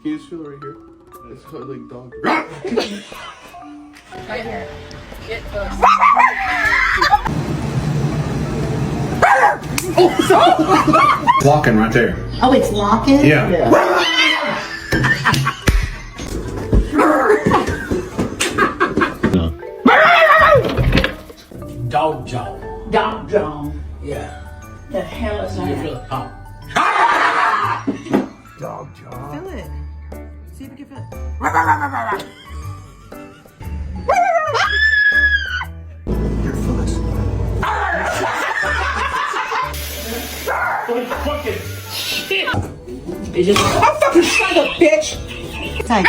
Can you just feel it right here? It's called like dog. Right here. Get close. Walking right there. Oh, it's locking? Yeah. Dog jaw. Dog jaw. Yeah. The hell is You that? feel it pop. Dog jaw. Feel it. See if you can feel it. Your foot. Fucking shit. It's just, I'm fucking shut up, bitch. It's like,